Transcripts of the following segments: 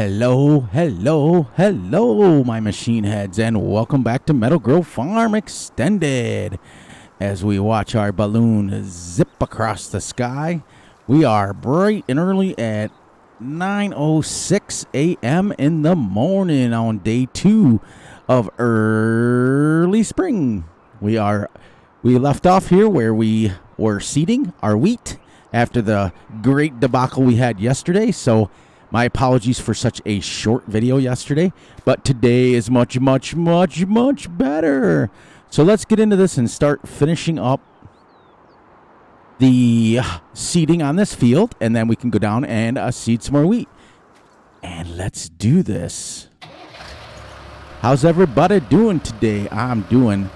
Hello, hello, hello, my machine heads, and welcome back to Meadow Farm Extended. As we watch our balloon zip across the sky, we are bright and early at 9:06 a.m. in the morning on day 2 of early spring. We left off here where we were seeding our wheat after the great debacle we had yesterday, so my apologies for such a short video yesterday, but today is much, much, much, much better. So let's get into this and start finishing up the seeding on this field, and then we can go down and seed some more wheat. And let's do this. How's everybody doing today? I'm doing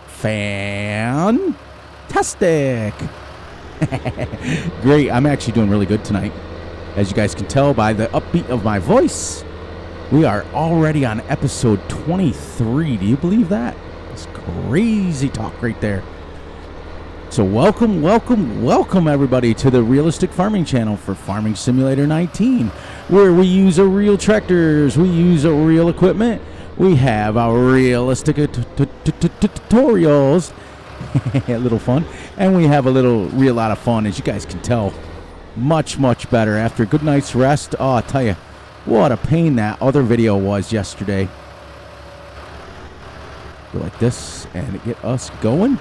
fantastic. Great. I'm actually doing really good tonight. As you guys can tell by the upbeat of my voice, we are already on episode 23. Do you believe that? It's crazy talk right there. So welcome, welcome, welcome everybody to the Realistic Farming channel for Farming Simulator 19, where we use real tractors, we use real equipment, we have our realistic tutorials, a little fun, and we have a real lot of fun, as you guys can tell. Much, much better after a good night's rest. Oh, I'll tell you, what a pain that other video was yesterday. Go like this and get us going.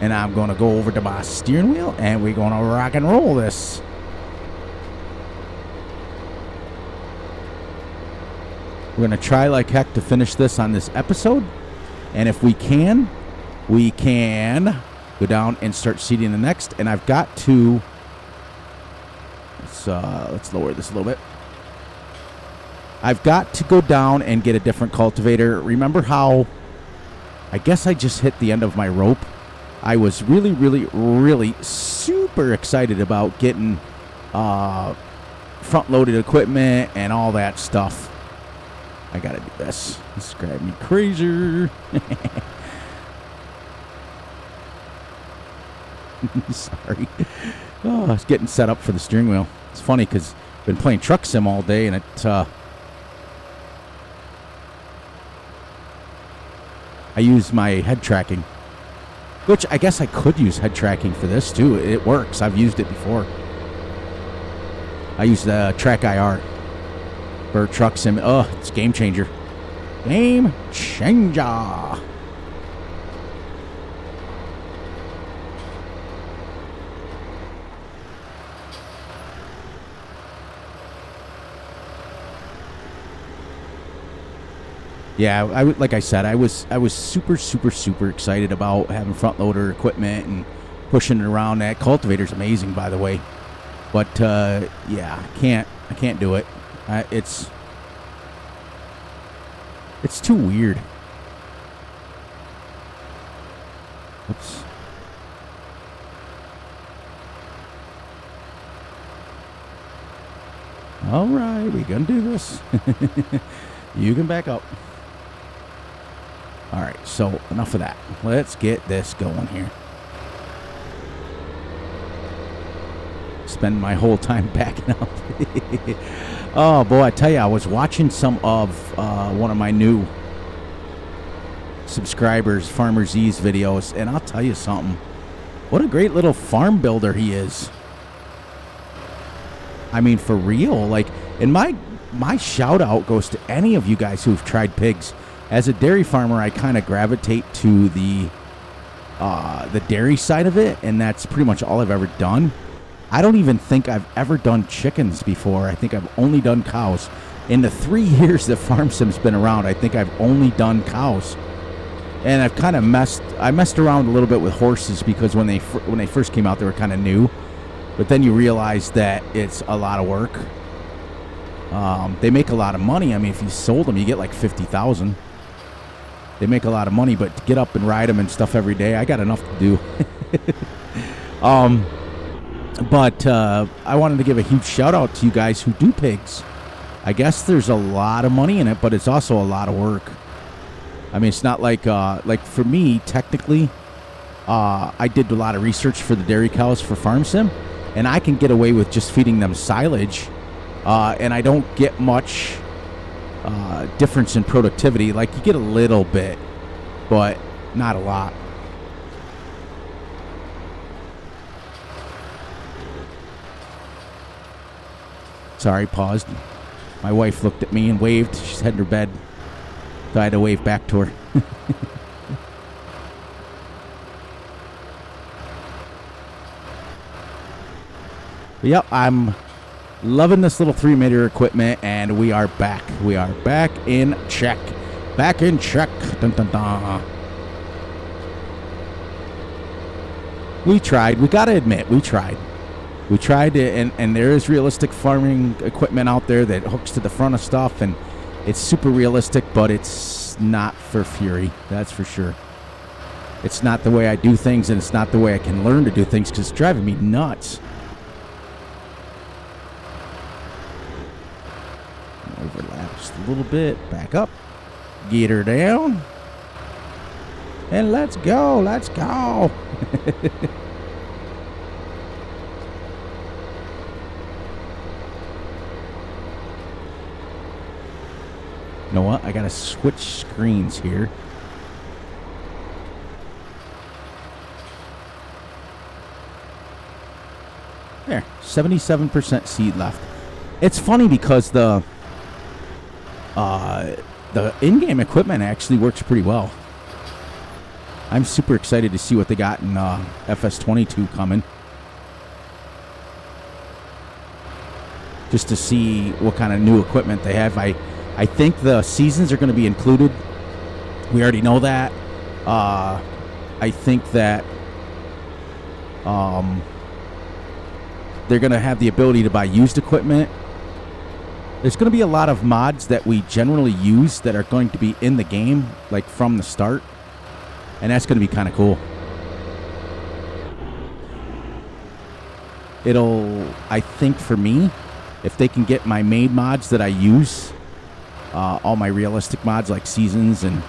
And I'm going to go over to my steering wheel and we're going to rock and roll this. We're going to try like heck to finish this on this episode. And if we can go down and start seeding the next. And I've got to... let's lower this a little bit. I've got to go down and get a different cultivator. Remember how I guess I just hit the end of my rope? I was really, really, really super excited about getting front-loaded equipment and all that stuff. I gotta do this. This is driving me crazy. Sorry. Oh, I was getting set up for the steering wheel. It's funny because I've been playing truck sim all day, and it I use my head tracking, which I guess I could use head tracking for this too. It works. I've used it before. I use the Track IR for truck sim. Oh, it's game changer. Game changer. Yeah, like I said, I was super, super, super excited about having front loader equipment and pushing it around. That cultivator's amazing, by the way. But yeah, I can't do it. It's too weird. Oops. All right, we're gonna do this. You can back up. All right, so enough of that. Let's get this going here. Spend my whole time backing up. Oh, boy, I tell you, I was watching some of one of my new subscribers, Farmer Z's videos, and I'll tell you something. What a great little farm builder he is. I mean, for real. Like, and my shout out goes to any of you guys who've tried pigs. As a dairy farmer, I kind of gravitate to the dairy side of it, and that's pretty much all I've ever done. I don't even think I've ever done chickens before. I think I've only done cows. In the 3 years that Farm Sim's been around, I think I've only done cows. And I've kind of messed around a little bit with horses because when they first came out, they were kind of new. But then you realize that it's a lot of work. They make a lot of money. I mean, if you sold them, you get like $50,000. They make a lot of money, but to get up and ride them and stuff every day, I got enough to do. But I wanted to give a huge shout out to you guys who do pigs. I guess there's a lot of money in it, but it's also a lot of work. I mean, it's not like for me, technically, I did a lot of research for the dairy cows for Farm Sim, and I can get away with just feeding them silage and I don't get much difference in productivity. Like, you get a little bit, but not a lot. Sorry, paused. My wife looked at me and waved. She's heading to bed, so I had to wave back to her. But yep, I'm loving this little 3-meter equipment, and we are back. We are back in check. Back in check. Dun, dun, dun. We tried. We got to admit, we tried. We tried to, and there is realistic farming equipment out there that hooks to the front of stuff, and it's super realistic, but it's not for Fury. That's for sure. It's not the way I do things, and it's not the way I can learn to do things, because it's driving me nuts. Overlap just a little bit. Back up. Get her down. And let's go. Let's go. You know what? I got to switch screens here. There. 77% seed left. It's funny because the in-game equipment actually works pretty well. I'm super excited to see what they got in Fs19 coming. Just to see what kind of new equipment they have. I think the seasons are going to be included. We already know that. I think that they're going to have the ability to buy used equipment. There's going to be a lot of mods that we generally use that are going to be in the game, like from the start. And that's going to be kind of cool. I think for me, if they can get my main mods that I use, all my realistic mods like seasons and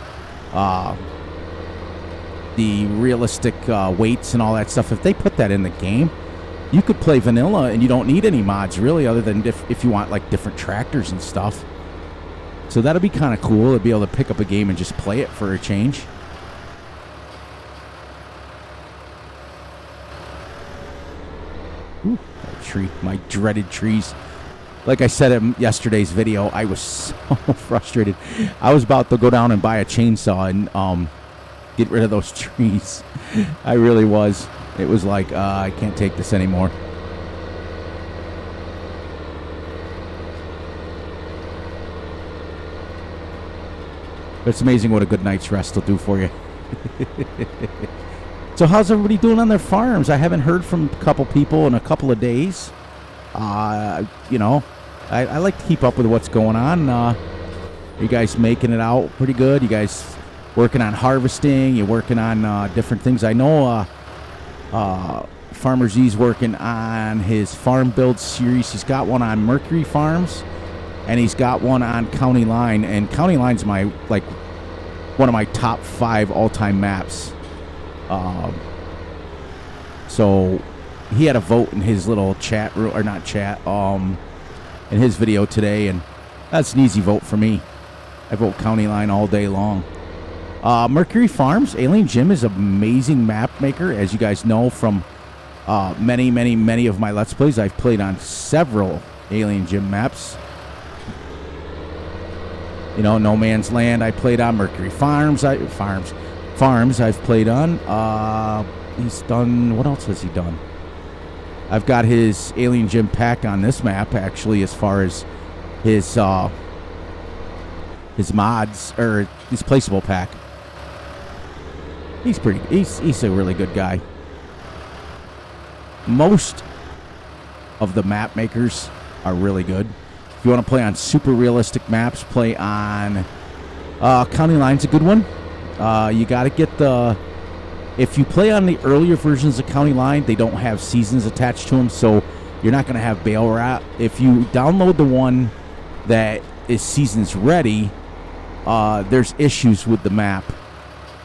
the realistic weights and all that stuff, if they put that in the game, you could play vanilla and you don't need any mods really, other than if you want like different tractors and stuff. So that'll be kind of cool to be able to pick up a game and just play it for a change. Ooh, that tree, my dreaded trees. Like I said in yesterday's video, I was so frustrated. I was about to go down and buy a chainsaw and get rid of those trees. I really was. It was like, I can't take this anymore. But it's amazing what a good night's rest will do for you. So how's everybody doing on their farms? I haven't heard from a couple people in a couple of days. You know, I like to keep up with what's going on. You guys making it out pretty good? You guys working on harvesting? You working on different things? I know Farmer Z's working on his farm build series. He's got one on Mercury Farms, and he's got one on County Line. And County Line's one of my top 5 all-time maps. So he had a vote in his little chat room, or not chat, in his video today, and that's an easy vote for me. I vote County Line all day long. Mercury Farms, Alien Jim is an amazing map maker, as you guys know from many of my Let's Plays. I've played on several Alien Jim maps. You know, No Man's Land I played on, Mercury Farms I've played on. He's done, what else has he done? I've got his Alien Jim pack on this map, actually, as far as his mods, or his placeable pack. He's a really good guy. Most of the map makers are really good. If you want to play on super realistic maps, play on County Line's a good one. You got to get if you play on the earlier versions of County Line, they don't have seasons attached to them, so you're not going to have Bale Rat. If you download the one that is seasons ready, there's issues with the map.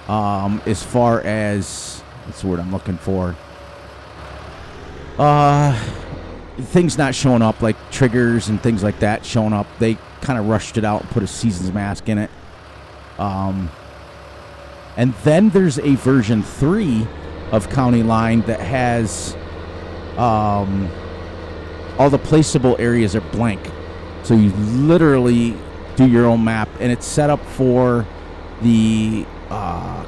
As far as, what's the word I'm looking for? things not showing up, like triggers and things like that showing up. They kind of rushed it out and put a season's mask in it. And then there's a version 3 of County Line that has all the placeable areas are blank. So you literally do your own map, and it's set up for the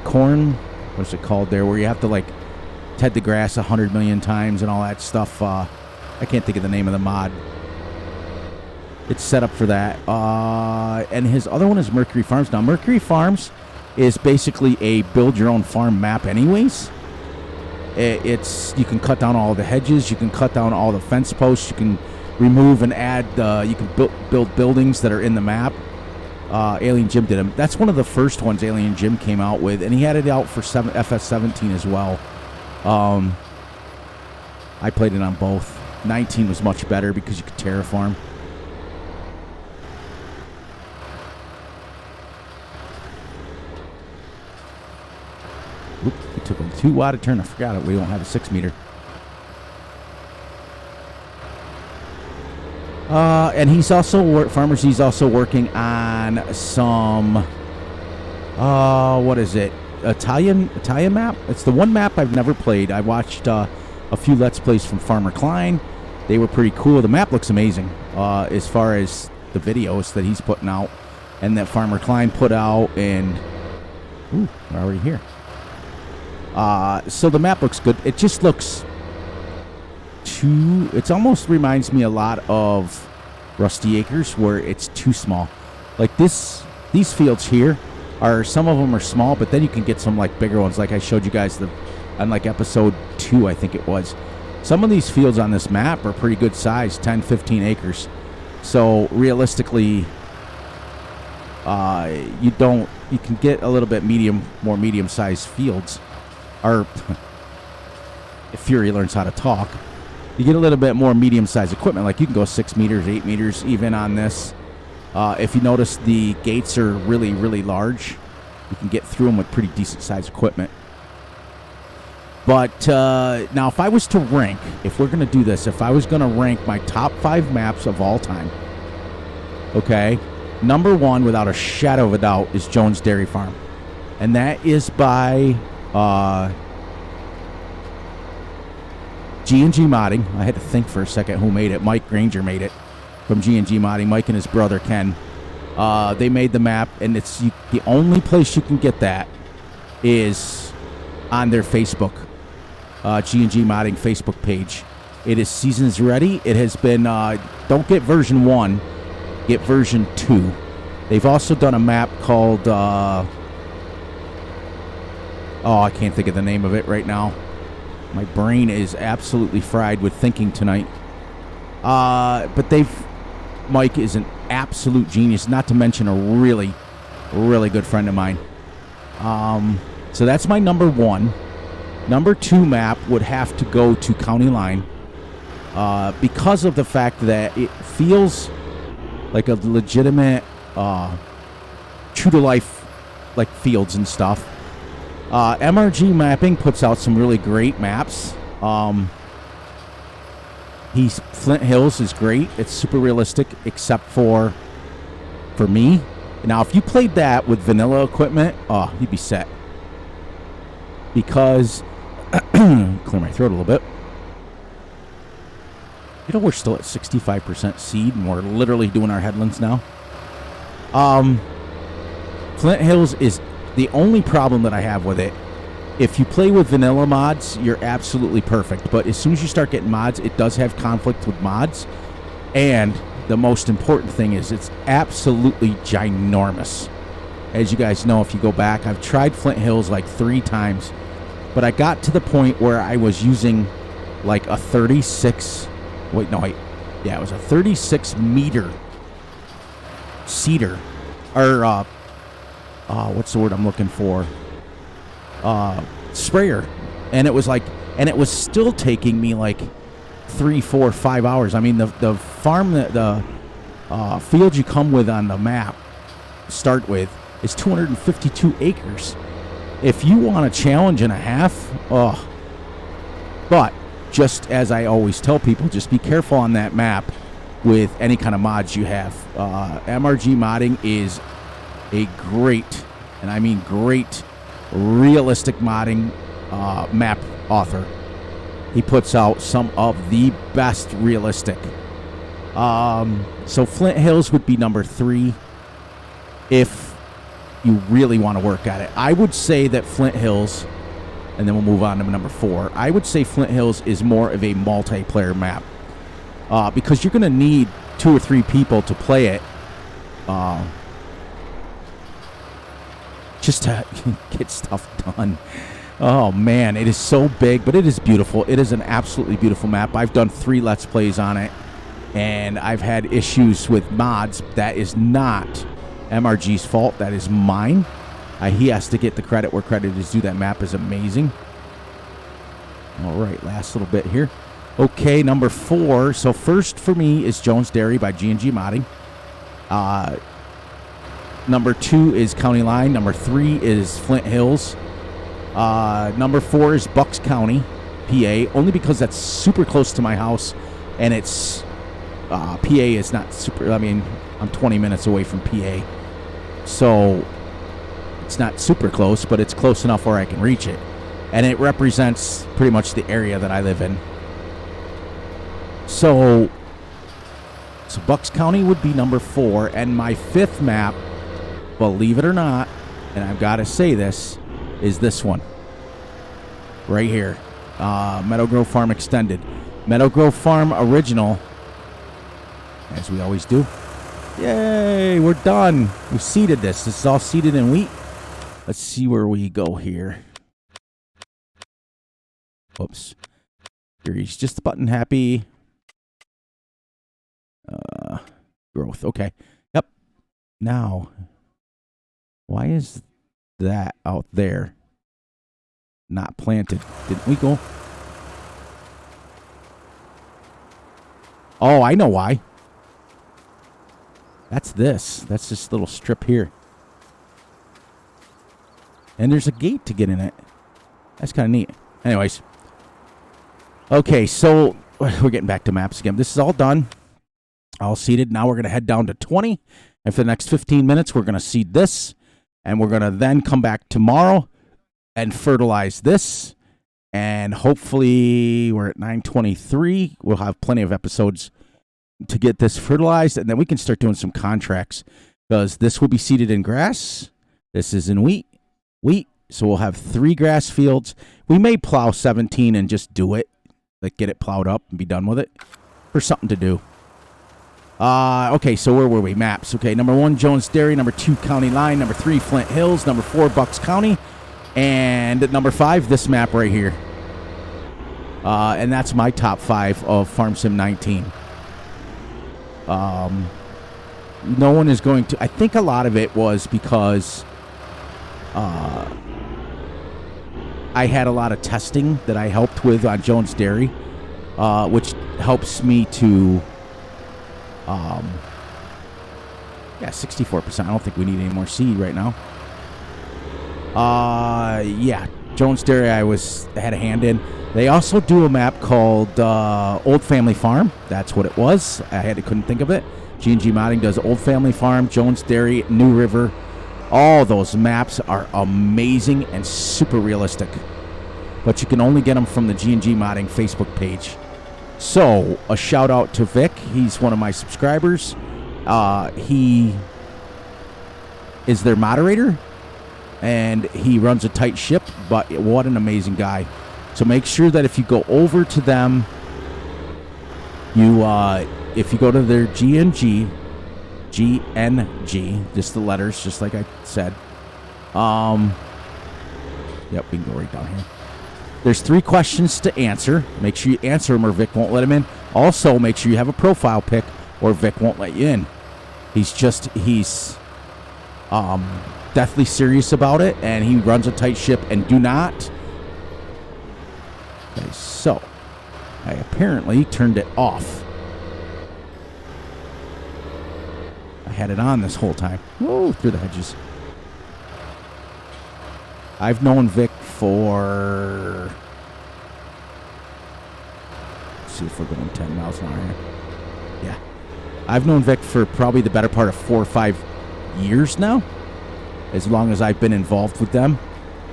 corn, what's it called there, where you have to like head the grass 100 million times and all that stuff. I can't think of the name of the mod. It's set up for that. And his other one is Mercury Farms. Now, Mercury Farms is basically a build your own farm map anyways. You can cut down all the hedges, you can cut down all the fence posts, you can remove and add, you can build buildings that are in the map. Alien Jim did them. That's one of the first ones Alien Jim came out with, and he had it out for FS19 as well. I played it on both. 19 was much better because you could terraform. Oops, we took a too wide a turn. I forgot it. We don't have a 6 meter. And he's also Farmers. He's also working on some. What is it? Italian map. It's the one map I've never played. I watched a few Let's Plays from Farmer Klein. They were pretty cool. The map looks amazing. As far as the videos that he's putting out, and that Farmer Klein put out, and ooh, we're already here. So the map looks good. It just looks it almost reminds me a lot of Rusty Acres, where it's too small. Like these fields here some of them are small, but then you can get some like bigger ones, like I showed you guys on like episode 2, I think it was. Some of these fields on this map are pretty good size, 10, 15 acres. So realistically, you can get a little bit more medium-sized fields. Or if Fury learns how to talk, you get a little bit more medium-sized equipment. Like you can go 6 meters, 8 meters even on this. If you notice, the gates are really, really large. You can get through them with pretty decent-sized equipment. But now, if I was to rank, if we're going to do this, if I was going to rank my top 5 maps of all time, okay, number 1, without a shadow of a doubt, is Jones Dairy Farm. And that is by G&G Modding. I had to think for a second who made it. Mike Granger made it from G&G Modding. Mike and his brother Ken. They made the map, and it's the only place you can get that is on their Facebook, G&G Modding Facebook page. It is seasons ready. It has been, don't get version 1, get version 2. They've also done a map called, I can't think of the name of it right now. My brain is absolutely fried with thinking tonight. But Mike is an absolute genius, not to mention a really, really good friend of mine. So that's my number 1. Number 2 map would have to go to County Line because of the fact that it feels like a legitimate, true-to-life like fields and stuff. MRG Mapping puts out some really great maps. Flint Hills is great. It's super realistic, except for me. Now, if you played that with vanilla equipment, you'd be set. Because, clear my throat a little bit. You know, we're still at 65% seed, and we're literally doing our headlands now. Flint Hills is the only problem that I have with it. If you play with vanilla mods, you're absolutely perfect. But as soon as you start getting mods, it does have conflict with mods. And the most important thing is it's absolutely ginormous. As you guys know, if you go back, I've tried Flint Hills like 3 times. But I got to the point where I was using like a 36... Wait, no, wait. Yeah, it was a 36 meter cedar. Or, what's the word I'm looking for? Sprayer. And it was still taking me like 3, 4, 5 hours. I mean, the farm, the field you come with on the map, start with, is 252 acres. If you want a challenge and a half, but just as I always tell people, just be careful on that map with any kind of mods you have. MRG Modding is a great, and I mean great, realistic modding map author. He puts out some of the best realistic. So Flint Hills would be number 3 if you really want to work at it. I would say that Flint Hills, and then we'll move on to number 4. I would say Flint Hills is more of a multiplayer map because you're going to need 2 or 3 people to play it just to get stuff done. Oh, man, it is so big, but it is beautiful. It is an absolutely beautiful map. I've done 3 Let's Plays on it, and I've had issues with mods. That is not MRG's fault. That is mine. He has to get the credit where credit is due. That map is amazing. All right, last little bit here. Okay, number 4. So first for me is Jones Dairy by G&G Modding. Number 2 is County Line. Number 3 is Flint Hills. Number 4 is Bucks County, PA, only because that's super close to my house, and it's PA is not super. I mean, I'm 20 minutes away from PA, so it's not super close, but it's close enough where I can reach it, and it represents pretty much the area that I live in. So Bucks County would be number 4, and my 5th map, believe it or not, and I've got to say this, is this one right here. Meadow Grove Farm Extended. Meadow Grove Farm Original, as we always do. Yay, we're done. We seeded this. This is all seeded in wheat. Let's see where we go here. Oops. He's just button happy. Growth. Okay. Yep. Now, why is that out there not planted? Didn't we go? Oh, I know why. That's this. That's this little strip here. And there's a gate to get in it. That's kind of neat. Anyways. Okay, so we're getting back to maps again. This is all done. All seeded. Now we're going to head down to 20. And for the next 15 minutes, we're going to seed this. And we're going to then come back tomorrow and fertilize this. And hopefully we're at 9:23. We'll have plenty of episodes to get this fertilized. And then we can start doing some contracts. Because this will be seeded in grass. This is in wheat. So we'll have 3 grass fields. We may plow 17 and just do it. Like get it plowed up and be done with it. For something to do. Okay, so where were we? Maps. Okay, number 1, Jones Dairy. Number 2, County Line. Number 3, Flint Hills. Number 4, Bucks County. And number 5, this map right here. And that's my top 5 of Farm Sim 19. No one is going to... I think a lot of it was because I had a lot of testing that I helped with on Jones Dairy, which helps me to... yeah, 64%. I don't think we need any more seed right now. Yeah, Jones Dairy I had a hand in. They also do a map called Old Family Farm. That's what it was. Couldn't think of it. G&G Modding does Old Family Farm, Jones Dairy, New River. All those maps are amazing and super realistic. But you can only get them from the G&G Modding Facebook page. So, a shout out to Vic. He's one of my subscribers. He is their moderator. And he runs a tight ship. But what an amazing guy. So make sure that if you go over to them, if you go to their GNG, just the letters, just like I said. Yep, we can go right down here. There's 3 questions to answer. Make sure you answer them or Vic won't let him in. Also, make sure you have a profile pic or Vic won't let you in. He's deathly serious about it, and he runs a tight ship. And do not... Okay, so I apparently turned it off. I had it on this whole time. Whoa, through the hedges. I've known Vic for see if we're going 10 miles an hour here. Yeah. I've known Vic for probably the better part of 4 or 5 years now, as long as I've been involved with them.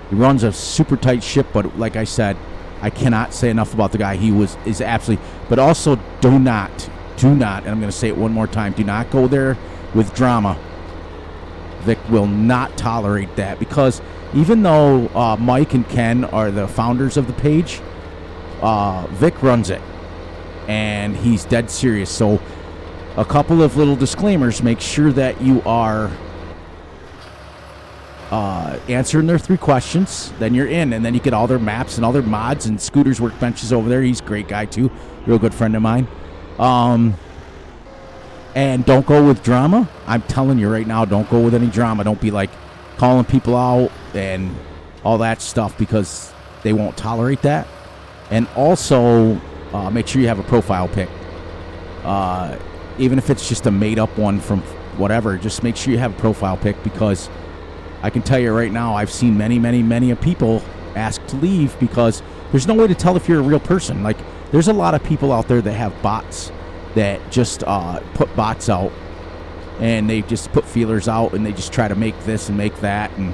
He runs a super tight ship, but like I said, I cannot say enough about the guy. He is absolutely, but also do not, and I'm going to say it one more time, do not go there with drama. Vic will not tolerate that, because even though Mike and Ken are the founders of the page, Vic runs it, and he's dead serious. So a couple of little disclaimers. Make sure that you are answering their 3 questions. Then you're in, and then you get all their maps and all their mods, and Scooter's workbench over there. He's a great guy too, real good friend of mine. And don't go with drama. I'm telling you right now, don't go with any drama. Don't be like calling people out and all that stuff, because they won't tolerate that. And also, make sure you have a profile pic. Even if it's just a made-up one from whatever, just make sure you have a profile pic, because I can tell you right now, I've seen many people ask to leave because there's no way to tell if you're a real person. Like, there's a lot of people out there that have bots that just put bots out, and they just put feelers out, and they just try to make this and make that. And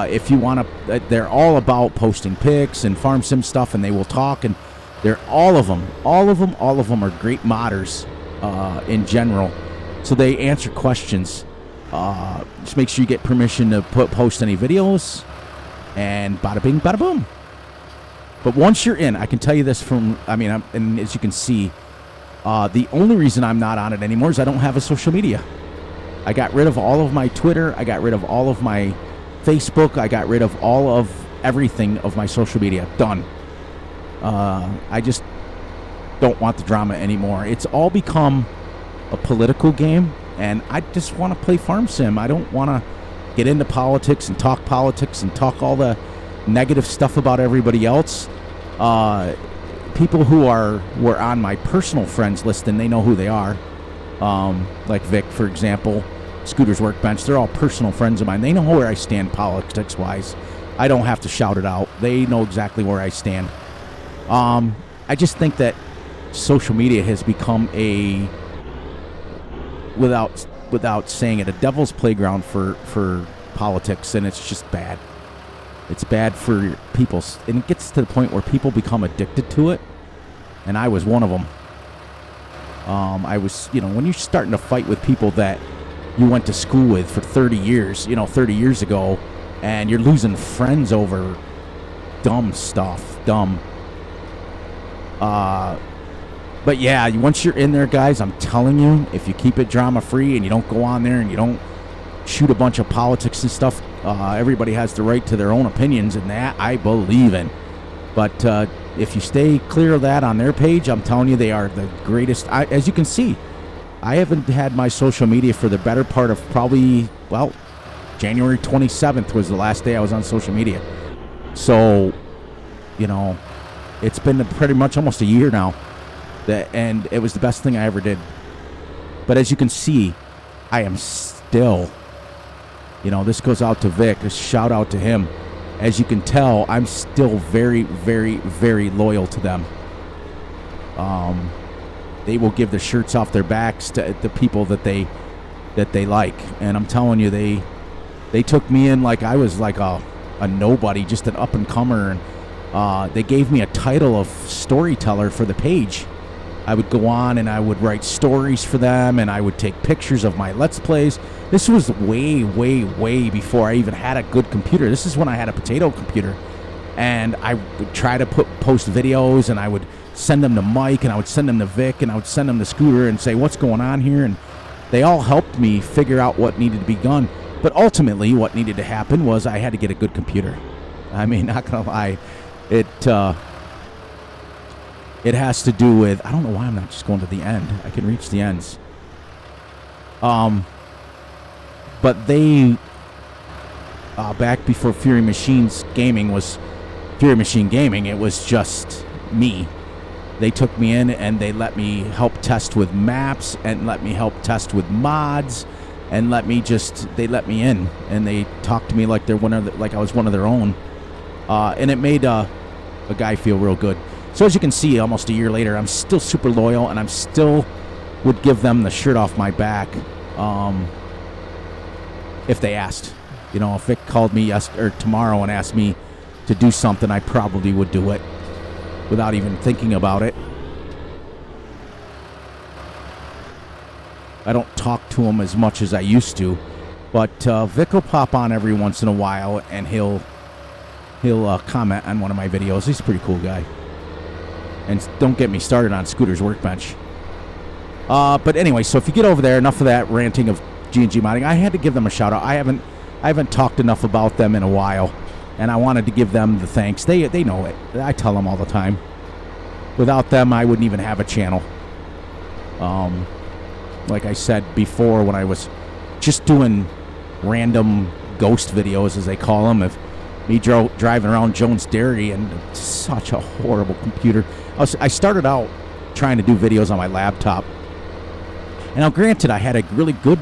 if you want to, they're all about posting pics and farm sim stuff, and they will talk, and they're all of them are great modders in general. So they answer questions. Just make sure you get permission to post any videos, and bada bing, bada boom. But once you're in, I can tell you this and as you can see, the only reason I'm not on it anymore is I don't have a social media. I got rid of all of my Twitter. I got rid of all of my Facebook. I got rid of all of everything of my social media. Done. I just don't want the drama anymore. It's all become a political game, and I just want to play farm sim. I don't want to get into politics and talk all the negative stuff about everybody else. People who were on my personal friends list, and they know who they are. Like Vic, for example, Scooter's Workbench. They're all personal friends of mine. They know where I stand politics-wise. I don't have to shout it out. They know exactly where I stand. I just think that social media has become without saying it, a devil's playground for politics, and it's just bad. It's bad for people, and it gets to the point where people become addicted to it, and I was one of them. I was, when you're starting to fight with people that you went to school with for 30 years, 30 years ago, and you're losing friends over dumb stuff, But yeah, once you're in there, guys, I'm telling you, if you keep it drama-free and you don't go on there and you don't shoot a bunch of politics and stuff, everybody has the right to their own opinions, and that I believe in. But if you stay clear of that on their page, I'm telling you, they are the greatest. As you can see, I haven't had my social media for the better part of probably, January 27th was the last day I was on social media. So, it's been pretty much almost a year now. And it was the best thing I ever did. But as you can see, I am still, this goes out to Vic, a shout out to him. As you can tell, I'm still very, very, very loyal to them. They will give the shirts off their backs to the people that they like. And I'm telling you, they took me in like I was like a nobody, just an up-and-comer. And they gave me a title of storyteller for the page. I would go on and I would write stories for them, and I would take pictures of my Let's Plays. This was way, way, way before I even had a good computer. This is when I had a potato computer. And I would try to post videos, and I would send them to Mike, and I would send them to Vic, and I would send them to Scooter and say, what's going on here? And they all helped me figure out what needed to be done. But ultimately, what needed to happen was I had to get a good computer. I mean, not going to lie. It has to do with, I don't know why I'm not just going to the end. I can reach the ends. But they, back before Fury Machine Gaming, it was just me. They took me in and they let me help test with maps and let me help test with mods and they let me in and they talked to me like I was one of their own. And it made a guy feel real good. So as you can see, almost a year later, I'm still super loyal, and I'm still would give them the shirt off my back if they asked. You know, if Vic called me tomorrow and asked me to do something, I probably would do it without even thinking about it. I don't talk to him as much as I used to, but Vic will pop on every once in a while, and he'll comment on one of my videos. He's a pretty cool guy. And don't get me started on Scooter's Workbench. But anyway, so if you get over there, enough of that ranting of G&G Modding. I had to give them a shout out. I haven't talked enough about them in a while, and I wanted to give them the thanks. They know it. I tell them all the time. Without them, I wouldn't even have a channel. Like I said before, when I was just doing random ghost videos, as they call them, of me driving around Jones Dairy, and such a horrible computer. I started out trying to do videos on my laptop. And now, granted, I had a really good,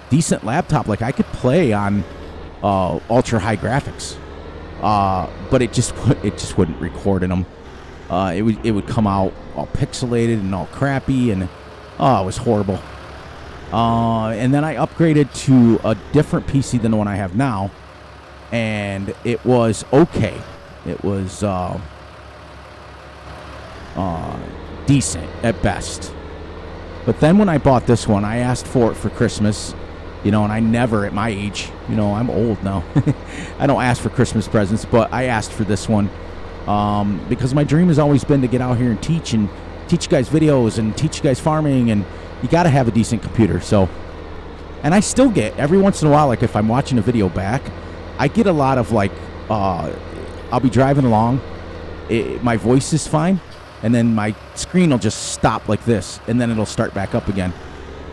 decent laptop. Like, I could play on ultra high graphics, but it just wouldn't record in them. It would come out all pixelated and all crappy, and it was horrible. And then I upgraded to a different PC than the one I have now, and it was okay. It was decent at best. But then when I bought this one, I asked for it for Christmas, you know, and I never, at my age, you know, I'm old now. I don't ask for Christmas presents, but I asked for this one because my dream has always been to get out here and teach you guys videos and teach you guys farming, and you got to have a decent computer. So, and I still get, every once in a while, like if I'm watching a video back, I get a lot of like, I'll be driving along, my voice is fine, and then my screen will just stop like this, and then it'll start back up again.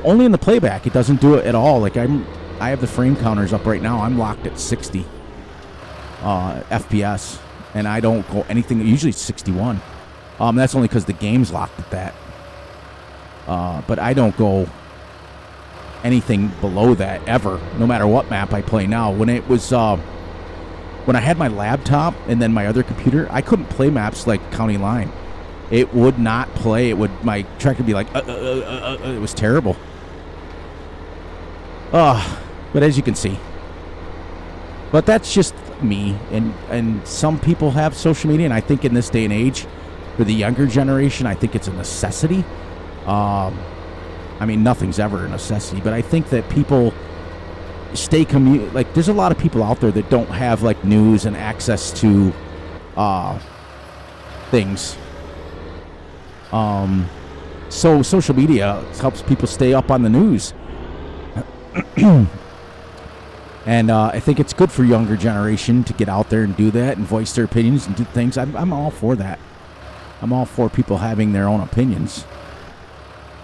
Only in the playback, it doesn't do it at all. Like I have the frame counters up right now. I'm locked at 60 FPS, and I don't go anything. Usually it's 61. That's only because the game's locked at that. But I don't go anything below that ever, no matter what map I play now. When it was when I had my laptop and then my other computer, I couldn't play maps like County Line. It would not play. My track would be like, it was terrible. But as you can see. But that's just me. And some people have social media, and I think in this day and age, for the younger generation, I think it's a necessity. I mean, nothing's ever a necessity, but I think that people stay like, there's a lot of people out there that don't have like news and access to things. So social media helps people stay up on the news. And I think it's good for younger generation to get out there and do that and voice their opinions and do things. I'm all for that. I'm all for people having their own opinions,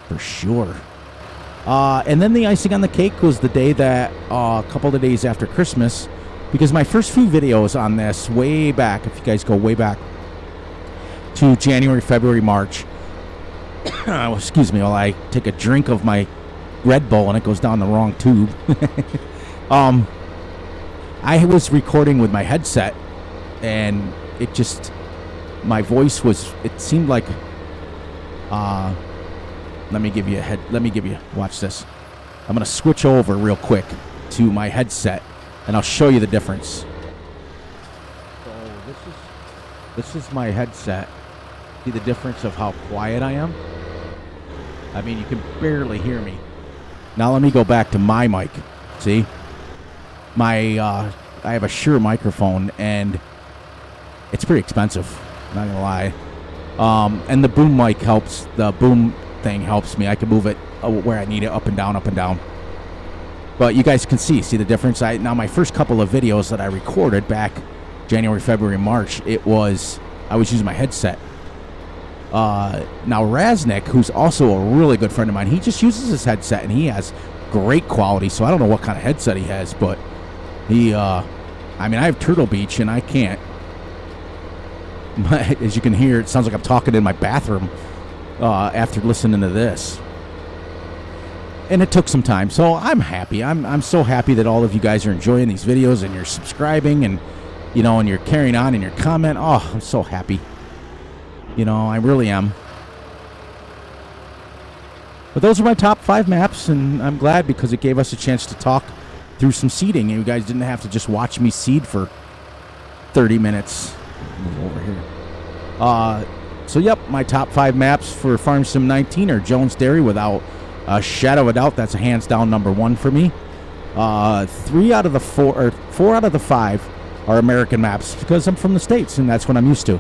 for sure. And then the icing on the cake was the day that, a couple of days after Christmas, because my first few videos on this, way back, if you guys go way back to January, February, March, excuse me while I take a drink of my Red Bull and it goes down the wrong tube. I was recording with my headset, and it just, my voice was, it seemed like, let me give you, watch this. I'm going to switch over real quick to my headset, and I'll show you the difference. So this is my headset. See the difference of how quiet I am? I mean, you can barely hear me. Now let me go back to my mic. See? I have a Shure microphone, and it's pretty expensive, not gonna lie. And the boom mic helps. The boom thing helps me. I can move it where I need it, up and down, up and down. But you guys can see the difference. Now my first couple of videos that I recorded back January, February, March, I was using my headset. Now Raznik, who's also a really good friend of mine, he just uses his headset, and he has great quality. So I don't know what kind of headset he has, but he, I mean, I have Turtle Beach, and I can't. As you can hear, it sounds like I'm talking in my bathroom after listening to this. And it took some time, so I'm happy. I'm so happy that all of you guys are enjoying these videos, and you're subscribing, and and you're carrying on in your comment. Oh, I'm so happy. I really am. But those are my top 5 maps, and I'm glad because it gave us a chance to talk through some seeding. And you guys didn't have to just watch me seed for 30 minutes. Move over here. So, yep, my top 5 maps for Farm Sim 19 are Jones Dairy without a shadow of a doubt. That's a hands down number 1 for me. 4 out of the 5 are American maps because I'm from the States, and that's what I'm used to.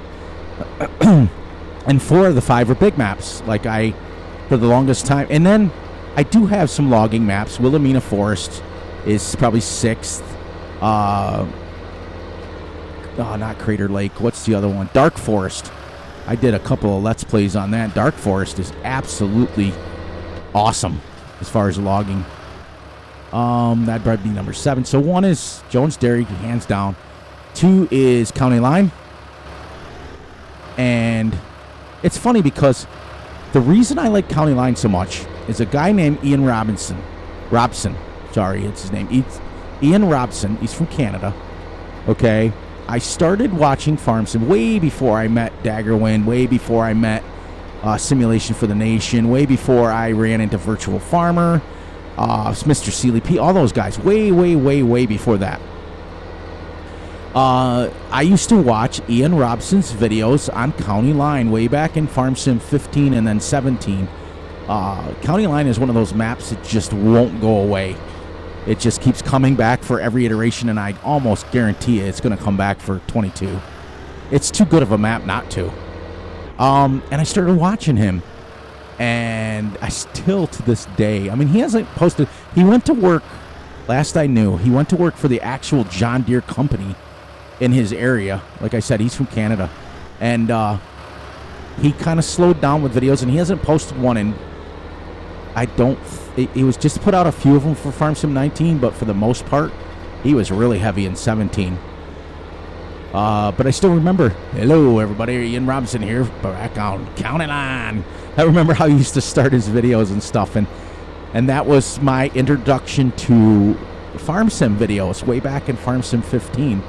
And 4 of the 5 are big maps, for the longest time. And then I do have some logging maps. Wilhelmina Forest is probably 6th. Not Crater Lake. What's the other one? Dark Forest. I did a couple of Let's Plays on that. Dark Forest is absolutely awesome as far as logging. That'd probably be number 7. So 1 is Jones Dairy, hands down. 2 is County Line. And it's funny because the reason I like County Line so much is a guy named Ian Robson. Sorry, it's his name. Ian Robson. He's from Canada. Okay. I started watching Farm Sim way before I met Daggerwind, way before I met Simulation for the Nation, way before I ran into Virtual Farmer, Mr. Sealy P, all those guys, way before that. I used to watch Ian Robson's videos on County Line way back in Farm Sim 15 and then 17. County Line is one of those maps that just won't go away. It just keeps coming back for every iteration, and I almost guarantee it's going to come back for 22. It's too good of a map not to. And I started watching him, and I still, to this day, I mean, he hasn't posted. He went to work, last I knew, he went to work for the actual John Deere company in his area. Like I said, he's from Canada. And he kind of slowed down with videos, and he hasn't posted one in, he was just put out a few of them for Farm Sim 19, but for the most part, he was really heavy in 17. But I still remember, hello everybody, Ian Robson here, back on County Line. I remember how he used to start his videos and stuff, and that was my introduction to Farm Sim videos way back in Farm Sim 15.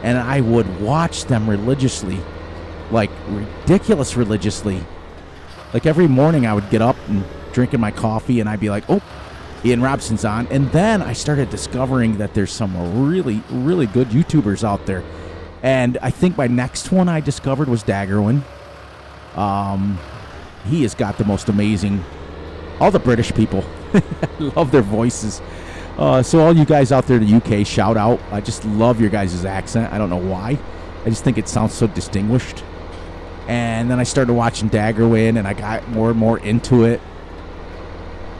And I would watch them religiously, like ridiculous religiously. Like every morning I would get up and drinking my coffee, and I'd be like, oh, Ian Robson's on. And then I started discovering that there's some really, really good YouTubers out there. And I think my next one I discovered was Daggerwind. He has got the most amazing, all the British people. I love their voices. So all you guys out there in the UK, shout out. I just love your guys' accent. I don't know why. I just think it sounds so distinguished. And then I started watching Daggerwind, and I got more and more into it.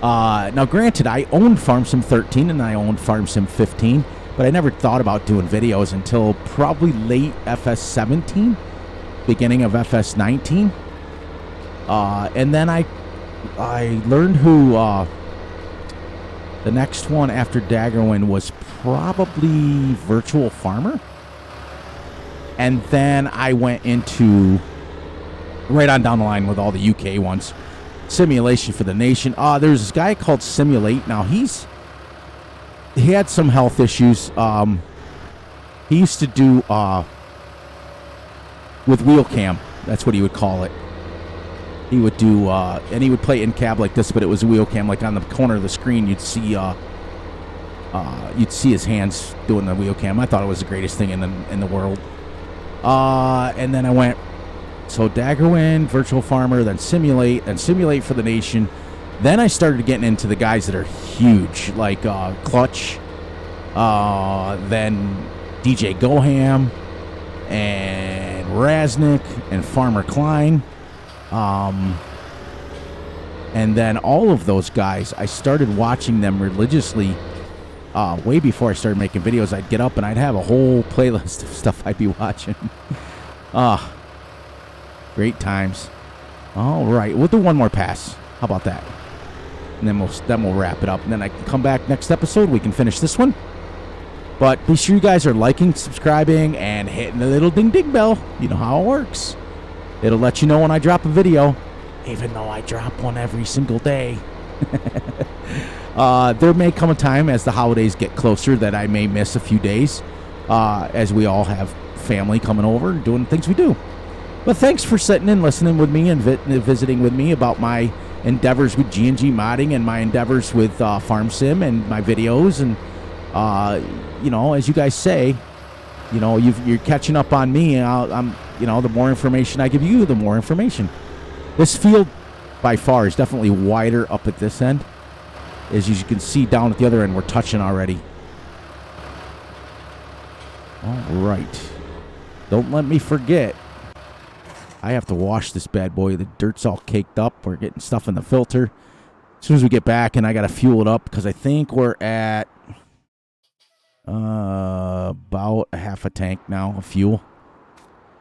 Now, granted, I owned Farm Sim 13 and I owned Farm Sim 15, but I never thought about doing videos until probably late FS17, beginning of FS19. And then I learned who the next one after Daggerwind was probably Virtual Farmer. And then I went into right on down the line with all the UK ones. Simulation for the Nation. There's this guy called Simulate. Now he had some health issues. He used to do with wheel cam. That's what he would call it. He would do and he would play in cab like this, but it was wheel cam. Like on the corner of the screen, you'd see his hands doing the wheel cam. I thought it was the greatest thing in the world. And then I went. So Daggerwind, Virtual Farmer, then Simulate for the Nation. Then I started getting into the guys that are huge, like Clutch, then DJ Goham, and Raznick, and Farmer Klein. And then all of those guys, I started watching them religiously way before I started making videos. I'd get up and I'd have a whole playlist of stuff I'd be watching. Great times. All right, we'll do one more pass. How about that? And then we'll wrap it up. And then I can come back next episode. We can finish this one. But be sure you guys are liking, subscribing, and hitting the little ding bell. You know how it works. It'll let you know when I drop a video, even though I drop one every single day. There may come a time as the holidays get closer that I may miss a few days, as we all have family coming over and doing things we do. But thanks for sitting and listening with me and visiting with me about my endeavors with G&G modding and my endeavors with Farm Sim and my videos. And, you know, as you guys say, you know, you're catching up on me. And you know, the more information I give you, the more information. This field, by far, is definitely wider up at this end. As you can see down at the other end, we're touching already. All right. Don't let me forget. I have to wash this bad boy. The dirt's all caked up. We're getting stuff in the filter. As soon as we get back, and I got to fuel it up because I think we're at about a half a tank now of fuel.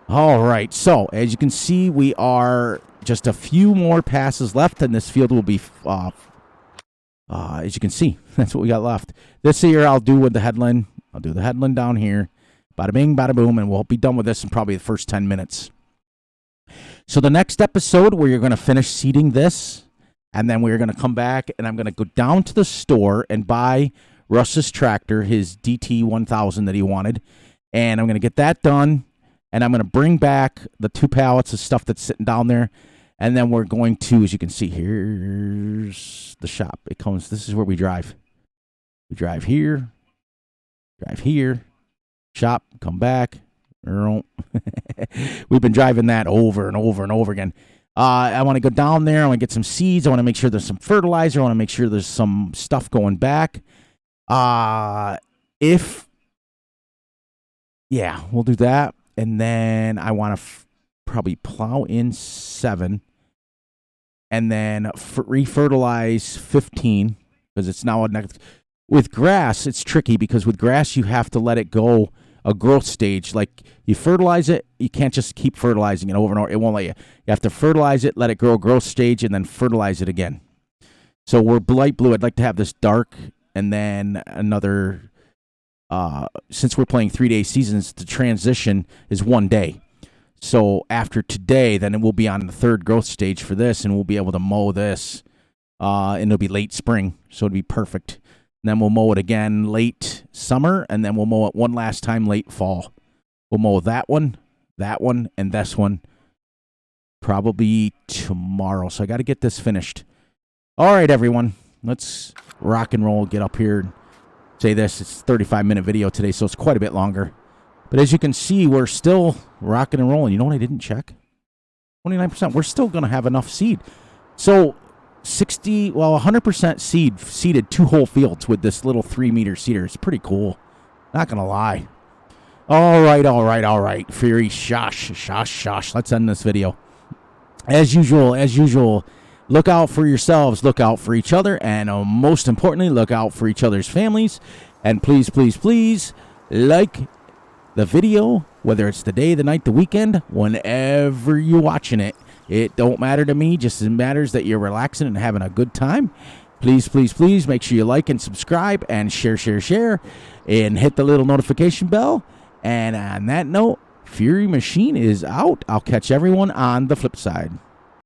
All right. So, as you can see, we are just a few more passes left, and this field will be, as you can see, that's what we got left. This year, I'll do with the headland. I'll do the headland down here. Bada bing, bada boom, and we'll be done with this in probably the first 10 minutes. So the next episode, where you're going to finish seeding this, and then we're going to come back, and I'm going to go down to the store and buy Russ's tractor, his DT1000 that he wanted, and I'm going to get that done, and I'm going to bring back the 2 pallets of stuff that's sitting down there, and then we're going to, as you can see, here's the shop. It comes, this is where we drive. We drive here, shop, come back. We've been driving that over and over and over again. I want to go down there. I want to get some seeds. I want to make sure there's some fertilizer. I want to make sure there's some stuff going back. Yeah, we'll do that. And then I want to probably plow in 7 and then refertilize 15 because it's now with grass. It's tricky because with grass, you have to let it go a growth stage. Like you fertilize it, you can't just keep fertilizing it over and over. It won't let you. You have to fertilize it, let it grow a growth stage, and then fertilize it again. So we're light blue. I'd like to have this dark, and then another. Since we're playing 3-day seasons, the transition is 1 day. So after today, then it will be on the 3rd growth stage for this, and we'll be able to mow this. And it'll be late spring, so it'll be perfect. And then we'll mow it again late summer, and then we'll mow it one last time late fall. We'll mow that one, and this one probably tomorrow. So I got to get this finished. All right, everyone. Let's rock and roll, get up here and say this. It's a 35-minute video today, so it's quite a bit longer. But as you can see, we're still rocking and rolling. You know what I didn't check? 29%. We're still going to have enough seed. So 100% seeded 2 whole fields with this little 3-meter seeder. It's pretty cool. Not going to lie. All right. Fury, shush. Let's end this video. As usual, look out for yourselves, look out for each other, and most importantly, look out for each other's families. And please, like the video, whether it's the day, the night, the weekend, whenever you're watching it. It don't matter to me, just it matters that you're relaxing and having a good time. Please, make sure you like and subscribe and share, and hit the little notification bell. And on that note, Fury Machine is out. I'll catch everyone on the flip side.